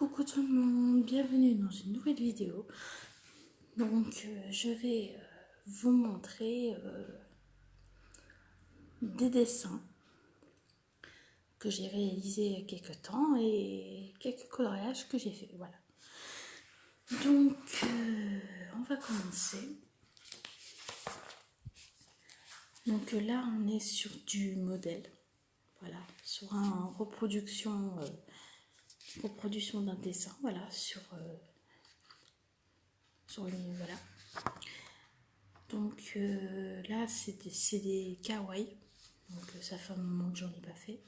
Coucou tout le monde, bienvenue dans une nouvelle vidéo. Donc je vais vous montrer des dessins que j'ai réalisés il y a quelques temps et quelques coloriages que j'ai fait. Voilà. Donc on va commencer. Donc là on est sur du modèle. Voilà, sur une reproduction d'un dessin. Voilà, sur une voilà. Donc là, c'est des kawaii. Donc ça fait un moment que j'en ai pas fait.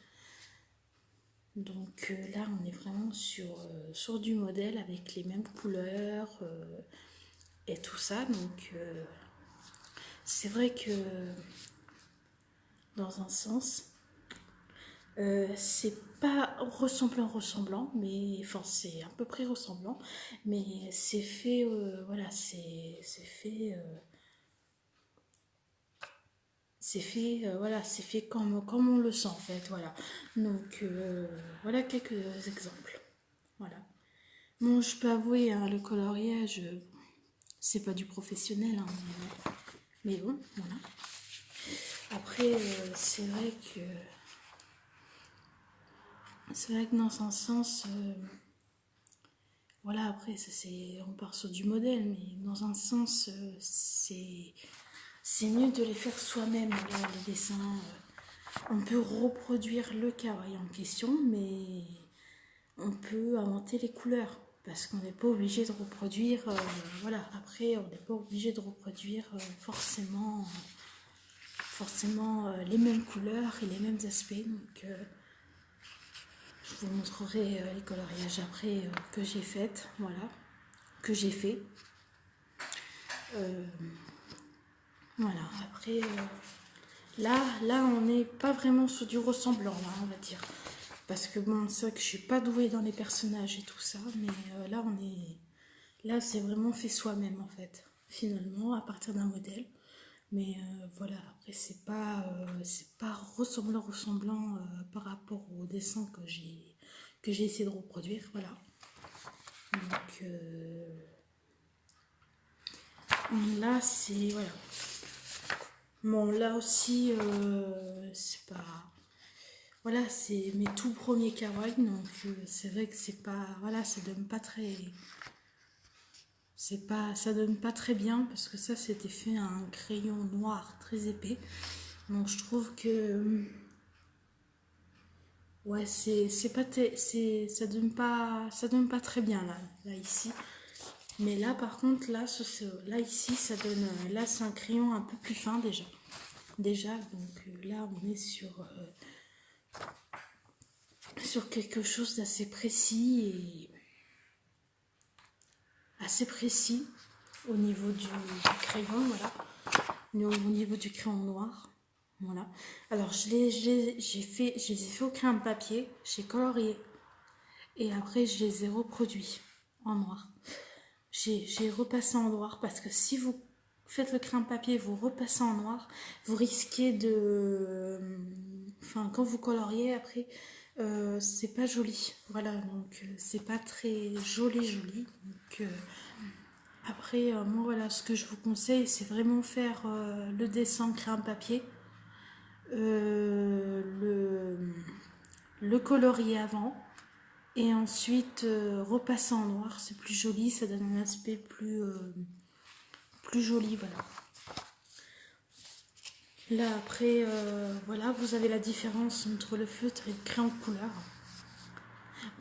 Donc là, on est vraiment sur du modèle avec les mêmes couleurs et tout ça. Donc c'est vrai que dans un sens, c'est pas ressemblant, mais enfin c'est à peu près ressemblant, mais c'est fait, voilà, c'est fait. Voilà, c'est fait comme on le sent en fait, voilà. Donc voilà quelques exemples. Voilà. Bon, je peux avouer, hein, le coloriage, c'est pas du professionnel, hein, mais bon, voilà. Après, c'est vrai que dans un sens, voilà, après, on part sur du modèle, mais dans un sens, c'est mieux de les faire soi-même, là, les dessins. On peut reproduire le kawaii en question, mais on peut inventer les couleurs. Parce qu'on n'est pas obligé de reproduire, voilà, après on n'est pas obligé de reproduire forcément les mêmes couleurs et les mêmes aspects. Donc je vous montrerai les coloriages après que j'ai fait, voilà, que j'ai fait. Voilà, après là on n'est pas vraiment sur du ressemblant, là, on va dire. Parce que bon, c'est vrai que je suis pas douée dans les personnages et tout ça, mais là c'est vraiment fait soi-même en fait, finalement, à partir d'un modèle. Mais voilà, après c'est pas ressemblant par rapport au dessin que j'ai essayé de reproduire, voilà. Donc là c'est voilà. Bon là aussi c'est pas, voilà, c'est mes tout premiers kawaii, donc c'est vrai que c'est pas, voilà, ça donne pas très, ça donne pas très bien parce que ça c'était fait à un crayon noir très épais. Donc je trouve que ouais, ça donne pas très bien là ici. Mais là par contre là ici ça donne, là c'est un crayon un peu plus fin déjà, donc là on est sur quelque chose d'assez précis au niveau du crayon, voilà, au niveau du crayon noir, voilà. Alors je les ai fait au crayon de papier, j'ai colorié et après je les ai reproduits en noir. J'ai repassé en noir parce que si vous faites le crayon de papier, vous repassez en noir, vous risquez de, enfin quand vous coloriez après, c'est pas joli, voilà, donc c'est pas très joli, donc après moi voilà, ce que je vous conseille c'est vraiment faire le dessin crayon de papier, le colorier avant et ensuite repasser en noir, c'est plus joli, ça donne un aspect plus joli, voilà. Là après voilà, vous avez la différence entre le feutre et le crayon de couleur.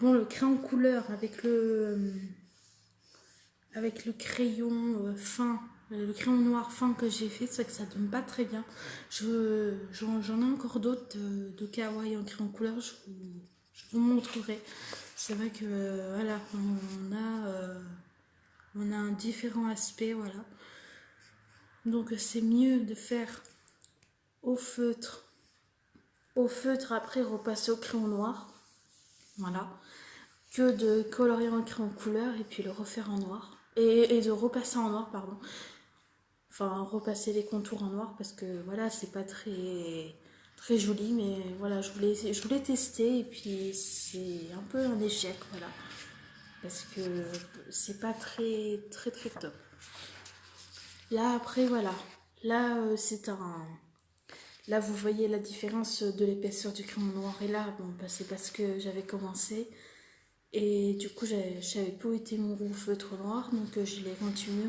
Bon, le crayon de couleur avec le crayon fin, le crayon noir fin que j'ai fait, c'est que ça donne pas très bien. J'en ai encore d'autres de kawaii en crayon de couleur, je vous montrerai. C'est vrai que voilà, on a un différent aspect, voilà. Donc c'est mieux de faire au feutre après repasser au crayon noir, voilà, que de colorier en crayon de couleur et puis le refaire en noir et de repasser en noir, pardon. Enfin, repasser les contours en noir parce que voilà, c'est pas très joli, mais voilà, je voulais tester et puis c'est un peu un échec, voilà. parce que c'est pas très très très top. Là après voilà, là c'est un... Là vous voyez la différence de l'épaisseur du crayon noir et là, bon bah, c'est parce que j'avais commencé et du coup j'avais pas où était mon roux feutre noir, donc je l'ai continué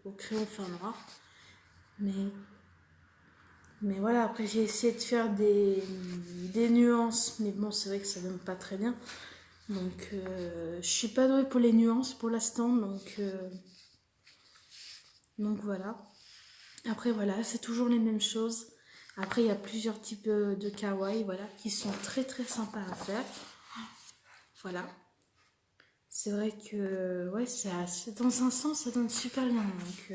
au crayon fin noir. Mais voilà, après j'ai essayé de faire des nuances, mais bon c'est vrai que ça donne pas très bien. Donc je suis pas douée pour les nuances pour l'instant, donc voilà. Après voilà, c'est toujours les mêmes choses. Après il y a plusieurs types de kawaii, voilà, qui sont très très sympas à faire. Voilà. C'est vrai que ouais, dans un sens ça donne super bien. Donc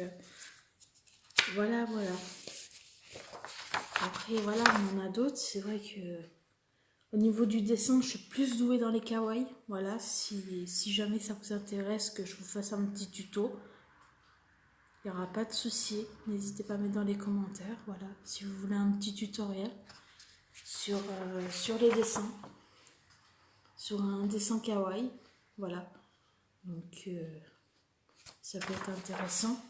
voilà, voilà. Après voilà, on en a d'autres. C'est vrai que au niveau du dessin, je suis plus douée dans les kawaii. Voilà, si jamais ça vous intéresse que je vous fasse un petit tuto, il n'y aura pas de souci. N'hésitez pas à mettre dans les commentaires. Voilà, si vous voulez un petit tutoriel sur les dessins, sur un dessin kawaii. Voilà, donc ça peut être intéressant.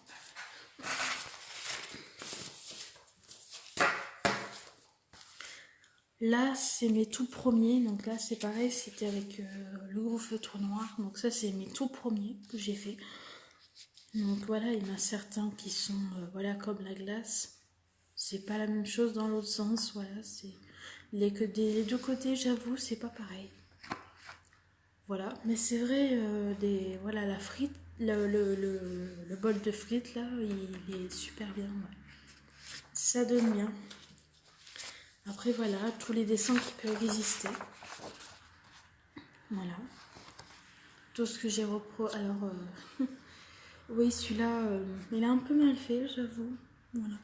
Là, c'est mes tout premiers. Donc là, c'est pareil, c'était avec le gros feutre noir. Donc ça, c'est mes tout premiers que j'ai fait. Donc voilà, il y en a certains qui sont voilà, comme la glace. C'est pas la même chose dans l'autre sens. Voilà, c'est des deux côtés, j'avoue, c'est pas pareil. Voilà, mais c'est vrai, voilà, la frite, le bol de frites là, il est super bien. Ouais. Ça donne bien. Après voilà, tous les dessins qui peuvent exister. Voilà. Tout ce que j'ai Alors, oui, celui-là, il est un peu mal fait, j'avoue. Voilà.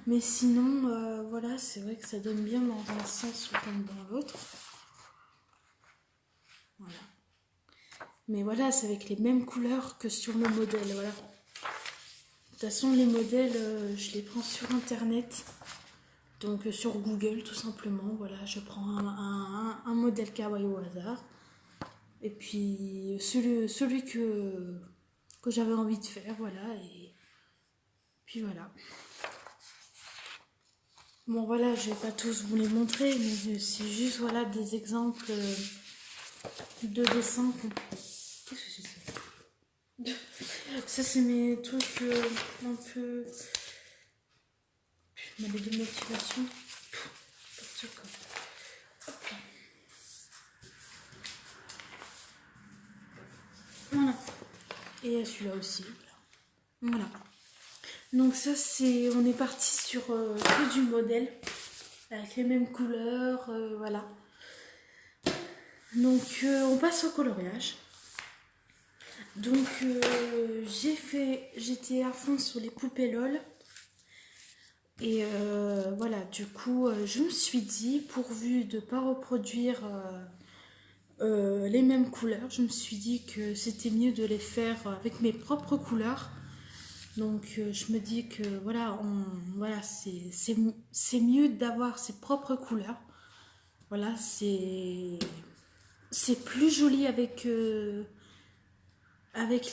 Mais sinon, voilà, c'est vrai que ça donne bien dans un sens ou comme dans l'autre. Voilà. Mais voilà, c'est avec les mêmes couleurs que sur le modèle, voilà. De toute façon, les modèles, je les prends sur Internet. Donc sur Google, tout simplement. Voilà, je prends un modèle kawaii au hasard. Et puis celui que j'avais envie de faire, voilà. Et puis voilà. Bon voilà, je vais pas tous vous les montrer, mais c'est juste voilà des exemples de dessins. Qu'est-ce que c'est? Ça c'est mes trucs un peu... Ma lettre de motivation. Voilà. Et celui-là aussi. Voilà. Donc ça c'est... On est parti sur que du modèle. Avec les mêmes couleurs. Voilà. Donc on passe au coloriage. Donc j'étais à fond sur les poupées LOL. Et voilà, du coup, je me suis dit, pourvu de ne pas reproduire les mêmes couleurs, je me suis dit que c'était mieux de les faire avec mes propres couleurs. Donc je me dis que voilà, voilà c'est mieux d'avoir ses propres couleurs. Voilà, c'est plus joli avec les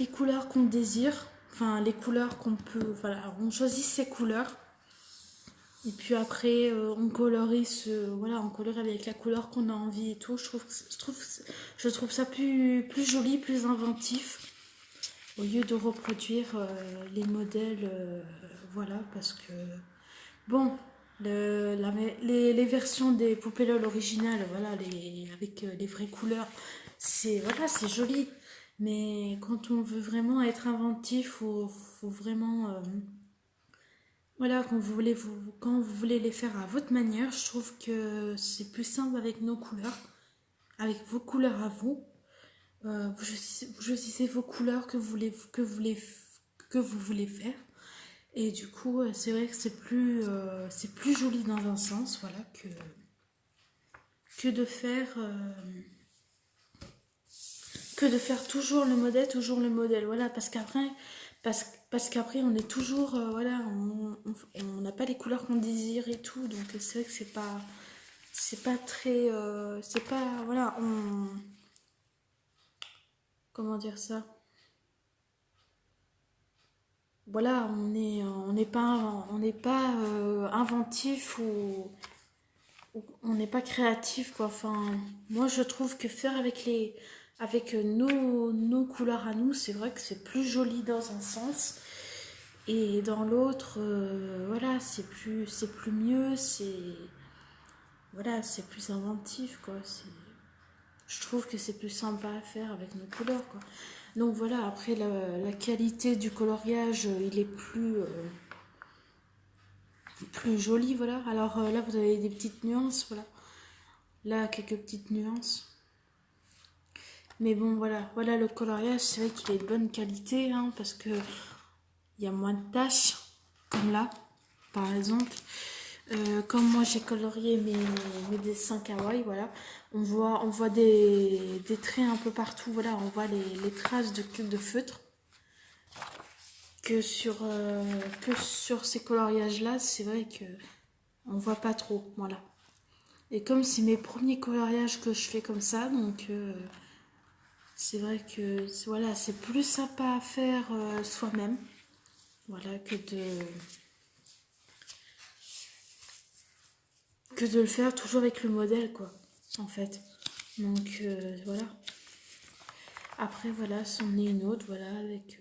couleurs qu'on désire. Enfin, les couleurs qu'on peut... Voilà, on choisit ses couleurs. Et puis après, on colorie voilà, on colorie avec la couleur qu'on a envie et tout. Je trouve ça plus joli, plus inventif, au lieu de reproduire les modèles, voilà, parce que bon, les versions des poupées LOL originales, voilà, avec les vraies couleurs, c'est joli. Mais quand on veut vraiment être inventif, faut vraiment voilà, quand vous voulez les faire à votre manière, je trouve que c'est plus simple avec nos couleurs, avec vos couleurs à vous. Vous choisissez vos couleurs que vous voulez faire. Et du coup, c'est vrai que c'est plus joli dans un sens, voilà, que de faire toujours le modèle, voilà, parce qu'après on est toujours, voilà, on n'a pas les couleurs qu'on désire et tout, donc c'est vrai que c'est pas très, c'est pas, voilà, comment dire ça? Voilà, on n'est pas inventif ou on n'est pas créatif quoi. Enfin, moi je trouve que faire avec nos couleurs à nous, c'est vrai que c'est plus joli dans un sens et dans l'autre, voilà, c'est plus mieux, voilà, c'est plus inventif quoi. Je trouve que c'est plus sympa à faire avec nos couleurs quoi. Donc voilà, après la qualité du coloriage, il est plus joli, voilà. Alors là, vous avez des petites nuances, voilà. Là, quelques petites nuances. Mais bon, voilà le coloriage, c'est vrai qu'il est de bonne qualité, hein, parce que il y a moins de taches, comme là, par exemple. Comme moi j'ai colorié mes dessins kawaii, voilà, on voit des traits un peu partout, voilà, on voit les traces de feutre que sur ces coloriages-là, c'est vrai que on voit pas trop, voilà. Et comme c'est mes premiers coloriages que je fais comme ça, donc c'est vrai que voilà, c'est plus sympa à faire soi-même, voilà, que de le faire toujours avec le modèle, quoi, en fait. Donc voilà. Après voilà, c'en est une autre, voilà, avec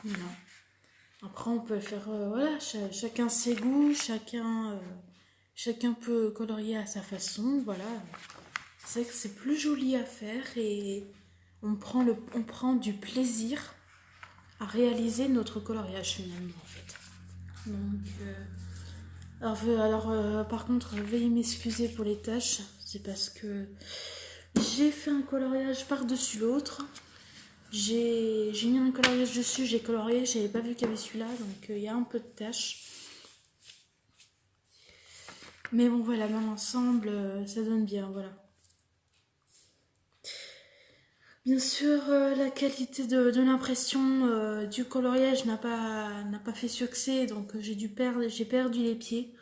voilà. Après on peut le faire, voilà, chacun ses goûts, chacun peut colorier à sa façon, voilà. C'est vrai que c'est plus joli à faire et on prend du plaisir à réaliser notre coloriage finalement en fait. Donc, par contre, veuillez m'excuser pour les tâches, c'est parce que j'ai fait un coloriage par-dessus l'autre. J'ai mis un coloriage dessus, j'ai colorié, j'avais pas vu qu'il y avait celui-là, donc il y a un peu de tâches. Mais bon, voilà, dans l'ensemble, ça donne bien, voilà. Bien sûr, la qualité de l'impression du coloriage n'a pas fait succès, donc j'ai perdu les pieds.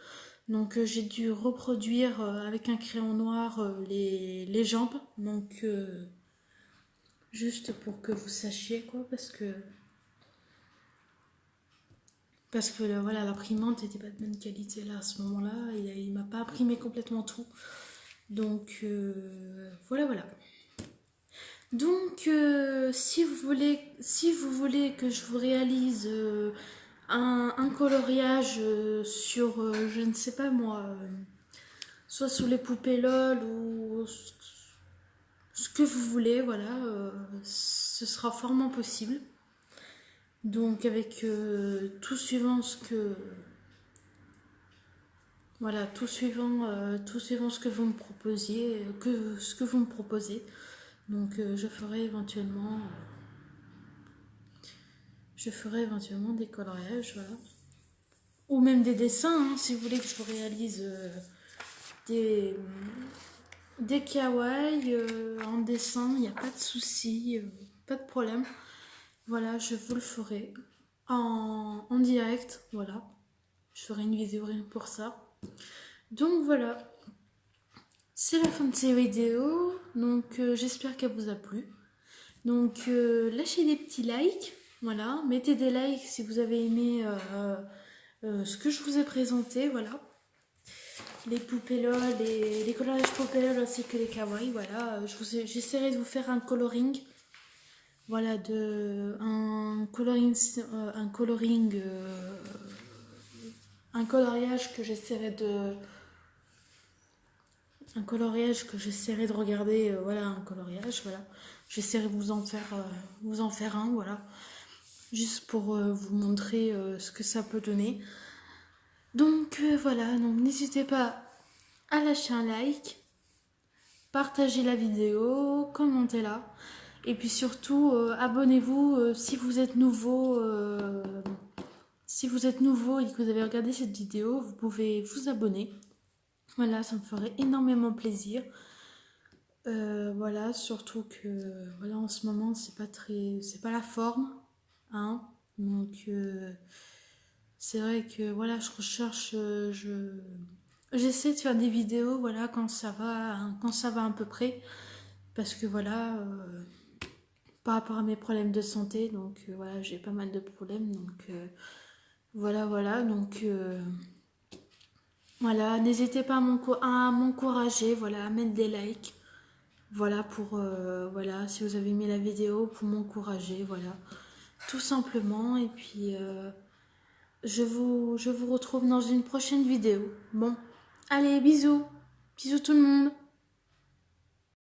Donc j'ai dû reproduire avec un crayon noir les jambes. Donc juste pour que vous sachiez quoi, parce que voilà, l'imprimante n'était pas de bonne qualité là à ce moment-là. Il m'a pas imprimé complètement tout. Donc voilà. Donc si vous voulez que je vous réalise un coloriage sur, je ne sais pas moi, soit sous les poupées LOL ou ce que vous voulez, voilà, ce sera fortement possible. Donc avec tout suivant ce que voilà, tout suivant ce que vous me proposiez, ce que vous me proposez. Donc je ferai éventuellement des coloriages, voilà. Ou même des dessins, hein, si vous voulez que je vous réalise des, des kawaii en dessin, il n'y a pas de souci, pas de problème. Voilà, je vous le ferai en direct, voilà. Je ferai une vidéo rien pour ça. Donc voilà, c'est la fin de cette vidéo. Donc j'espère qu'elle vous a plu. Donc lâchez des petits likes, voilà. Mettez des likes si vous avez aimé ce que je vous ai présenté, voilà. Les poupées LOL, les coloriages poupées LOL ainsi que les kawaii, voilà. J'essaierai de vous faire un coloring. Voilà, un coloriage que j'essaierai de regarder, voilà, un coloriage, voilà. J'essaierai de vous en faire un, voilà, juste pour vous montrer ce que ça peut donner. Donc voilà, donc n'hésitez pas à lâcher un like, partager la vidéo, commentez-la. Et puis surtout, abonnez-vous si vous êtes nouveau. Si vous êtes nouveau et que vous avez regardé cette vidéo, vous pouvez vous abonner. Voilà, ça me ferait énormément plaisir. Voilà, surtout que voilà, en ce moment, c'est pas la forme, hein. Donc c'est vrai que voilà, je recherche, j'essaie de faire des vidéos, voilà, quand ça va à peu près. parce que voilà, par rapport à mes problèmes de santé, donc voilà, j'ai pas mal de problèmes, donc voilà, donc voilà, n'hésitez pas à m'encourager, voilà, à mettre des likes, voilà, pour, voilà, si vous avez aimé la vidéo, pour m'encourager, voilà, tout simplement, et puis je vous retrouve dans une prochaine vidéo. Bon, allez, bisous, bisous tout le monde.